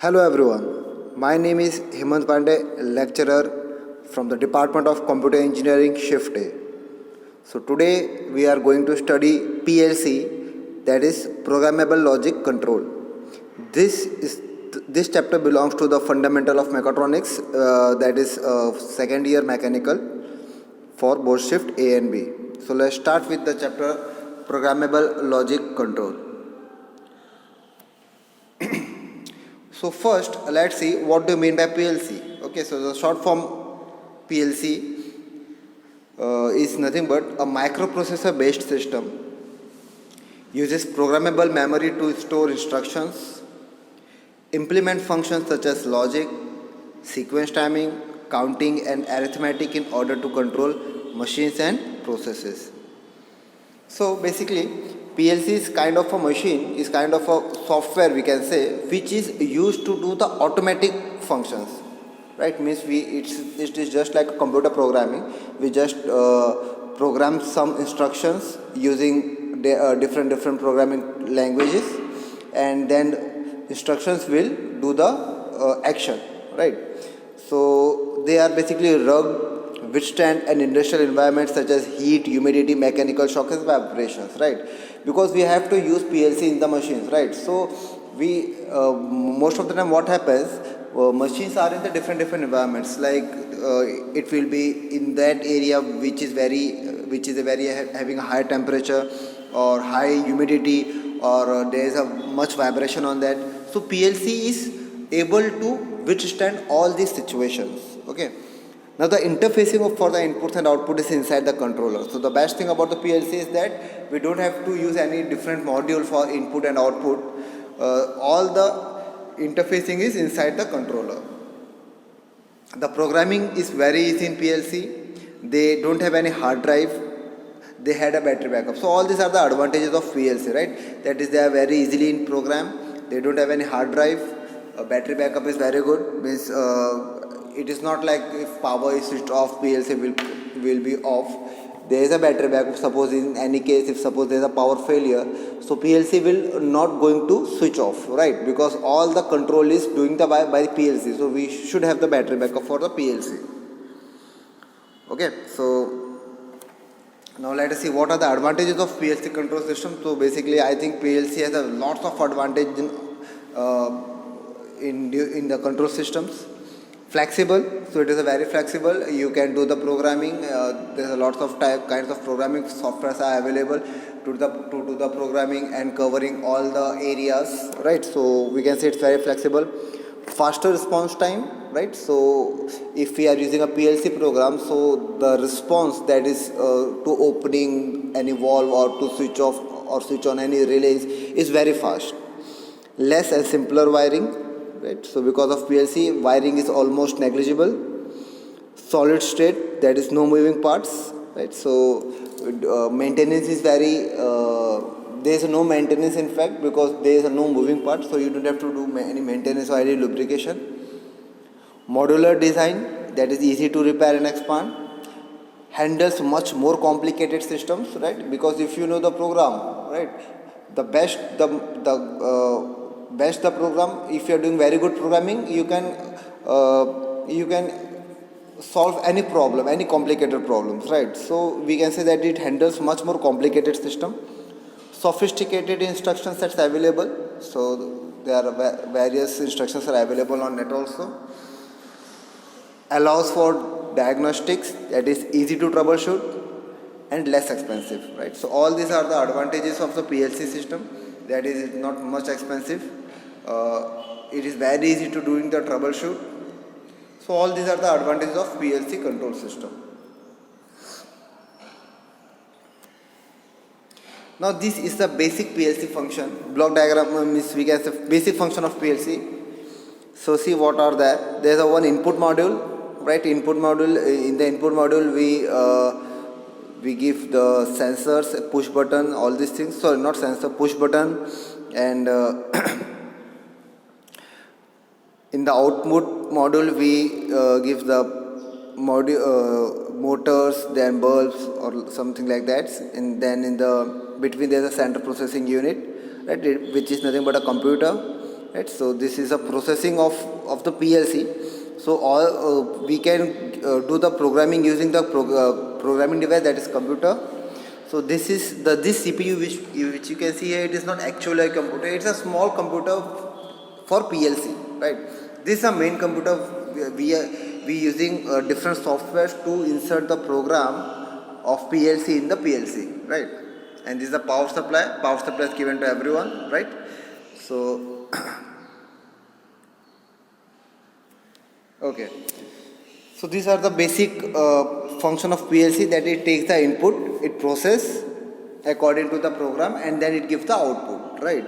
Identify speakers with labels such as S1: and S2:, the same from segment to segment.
S1: Hello everyone, my name is Hemant Pandey, lecturer from the Department of Computer Engineering Shift A. So today we are going to study PLC, that is Programmable Logic Control. This chapter belongs to the fundamental of mechatronics, that is second year mechanical for both shift A and B. So let's start with the chapter Programmable Logic Control. So first, let's see what do you mean by PLC. Okay, so the short form PLC is nothing but a microprocessor based system. Uses programmable memory to store instructions, implement functions such as logic, sequence timing, counting and arithmetic in order to control machines and processes. So basically, PLC is kind of a machine, is kind of a software we can say, which is used to do the automatic functions. Right? Means it is just like computer programming. We just program some instructions using different programming languages, and then instructions will do the action. Right? So they are basically rugged, withstand an industrial environment such as heat, humidity, mechanical shocks and vibrations, right? Because we have to use PLC in the machines, right? So we most of the time what happens, machines are in the different environments, like it will be in that area which is having a high temperature or high humidity, or there is a much vibration on that. So PLC is able to withstand all these situations. Okay. Now the interfacing for the inputs and output is inside the controller. So the best thing about the PLC is that we don't have to use any different module for input and output. All the interfacing is inside the controller. The programming is very easy in PLC. They don't have any hard drive. They had a battery backup. So all these are the advantages of PLC, right? That is, they are very easily in program. They don't have any hard drive. Battery backup is very good. Means it is not like if power is switched off, PLC will be off. There is a battery backup. Suppose in any case, if suppose there is a power failure, so PLC will not going to switch off, right? Because all the control is doing the by PLC. So we should have the battery backup for the PLC. Okay, so now let us see what are the advantages of PLC control system. So basically, I think PLC has a lots of advantage in the control systems. Flexible, so it is a very flexible. You can do the programming. There are lots of kinds of programming softwares are available to do the programming and covering all the areas. Right, so we can say it's very flexible. Faster response time. Right, so if we are using a PLC program, so the response that is to opening any valve or to switch off or switch on any relays is very fast. Less and simpler wiring. Right, so because of PLC, wiring is almost negligible. Solid state, that is no moving parts. Right, so maintenance is very there is no maintenance in fact, because there is no moving parts, so you don't have to do any maintenance or any lubrication. Modular design, that is easy to repair and expand. Handles much more complicated systems, right? Because if you know the program, right, the best the program, if you are doing very good programming, you can solve any problem, any complicated problems, right? So we can say that it handles much more complicated system. Sophisticated instruction sets available, so there are various instructions are available on net also. Allows for diagnostics, that is easy to troubleshoot and less expensive, right? So all these are the advantages of the PLC system. That is not much expensive. It is very easy to doing the troubleshoot. So all these are the advantages of PLC control system. Now this is the basic PLC function. Block diagram means we can say basic function of PLC. So see what are there. There is a one input module, right? Input module. In the input module we give the sensors, push button, all these things. Sorry, not sensor, push button, and in the output module we give the motors, then bulbs or something like that, and then in the between there is a central processing unit, right, which is nothing but a computer, right? So this is a processing of the PLC. So all we can do the programming using the programming device, that is computer. So this is this CPU which you can see here. It is not actually a computer. It's a small computer for PLC, right? This is a main computer. We using different softwares to insert the program of PLC in the PLC, right? And this is the power supply. Power supply is given to everyone, right? So okay. So these are the basic function of PLC, that it takes the input, it process according to the program, and then it gives the output, right?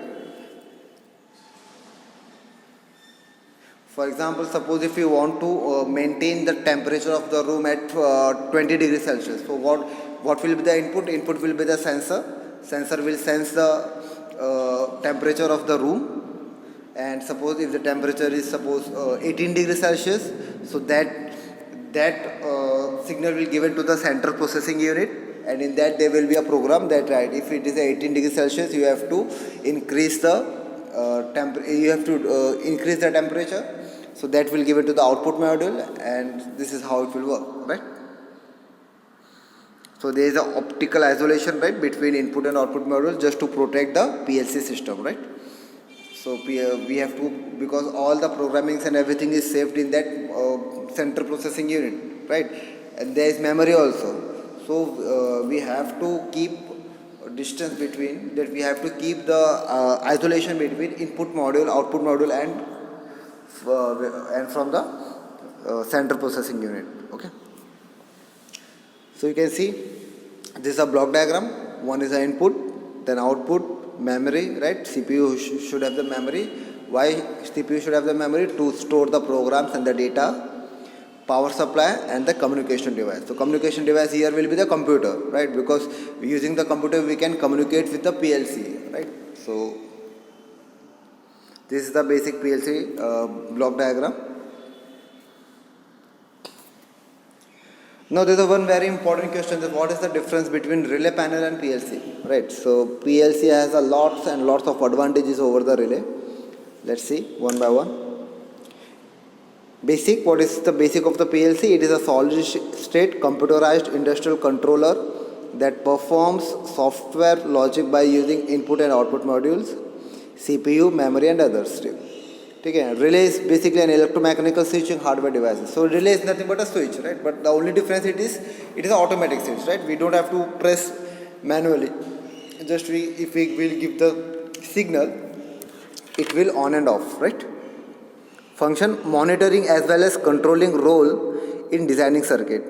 S1: For example, suppose if you want to maintain the temperature of the room at 20 degrees Celsius. So what will be the input? Input will be the sensor. Sensor will sense the temperature of the room. And suppose if the temperature is 18 degrees Celsius, so that signal will given to the central processing unit, and in that there will be a program that, right, if it is 18 degrees Celsius, you have to increase the increase the temperature. So that will give it to the output module, and this is how it will work, right? So there is an optical isolation, right, between input and output module, just to protect the PLC system, right? So we have to, because all the programmings and everything is saved in that central processing unit, right? And there is memory also. So we have to keep distance between that. We have to keep the isolation between input module, output module, and from the central processing unit. Okay. So you can see this is a block diagram. One is the input, then output, memory, right? CPU should have the memory. Why CPU should have the memory? To store the programs and the data. Power supply and the communication device. So communication device here will be the computer, right? Because using the computer we can communicate with the PLC, right? So this is the basic PLC block diagram. Now there is one very important question, that what is the difference between relay panel and PLC, right? So PLC has a lots and lots of advantages over the relay. Let's see one by one. Basic, what is the basic of the PLC? It is a solid state computerized industrial controller that performs software logic by using input and output modules, CPU, memory, and others. Okay. Relay is basically an electromechanical switching hardware device. So relay is nothing but a switch, right? But the only difference it is an automatic switch, right? We don't have to press manually. Just if we will give the signal, it will on and off, right? Function monitoring as well as controlling role in designing circuit.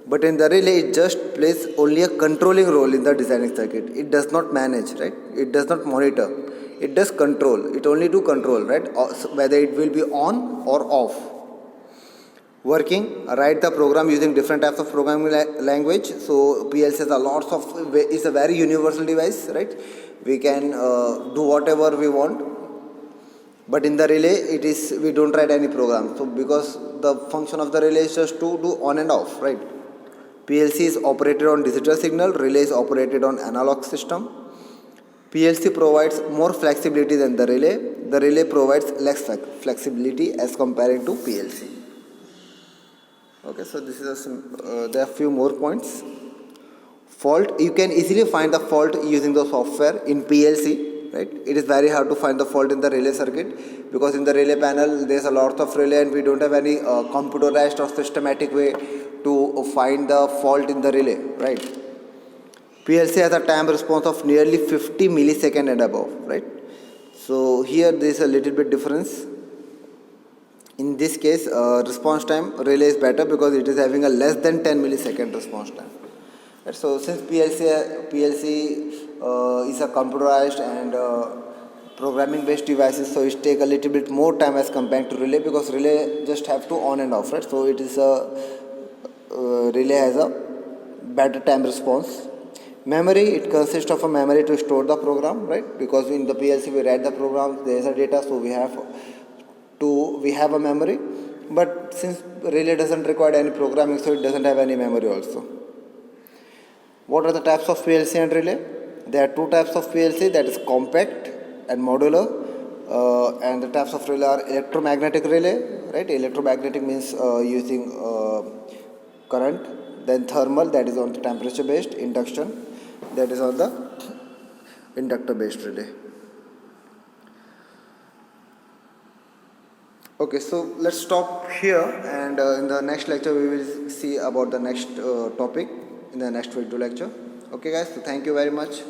S1: But in the relay, it just plays only a controlling role in the designing circuit. It does not manage, right? It does not monitor. It does control. It only do control, right? Whether it will be on or off. Working, write the program using different types of programming language. So PLC has a lots of, it's a very universal device, right? We can do whatever we want. But in the relay, we don't write any program. So because the function of the relay is just to do on and off, right? PLC is operated on digital signal, relay is operated on analog system. PLC provides more flexibility than the relay. The relay provides less flexibility as comparing to PLC. Okay, so this is there are a few more points. Fault, you can easily find the fault using the software in PLC. Right? It is very hard to find the fault in the relay circuit, because in the relay panel there is a lot of relay and we don't have any computerized or systematic way to find the fault in the relay, right? PLC has a time response of nearly 50 milliseconds and above, right? So here there is a little bit difference. In this case, response time relay is better because it is having a less than 10 millisecond response time. Right? So since PLC is a computerized and programming based devices, so it take a little bit more time as compared to relay, because relay just have to on and off, right? So it is relay has a better time response. Memory, it consists of a memory to store the program, right? Because in the PLC we write the program, there is a data, so we have a memory. But since relay doesn't require any programming, so it doesn't have any memory also. What are the types of PLC and relay? There are two types of PLC, that is compact and modular. And the types of relay are electromagnetic relay, right? Electromagnetic means using current. Then thermal, that is on the temperature based. Induction, that is on the inductor based relay. Okay, so let's stop here, and in the next lecture we will see about the next topic in the next video lecture. Okay guys, so thank you very much.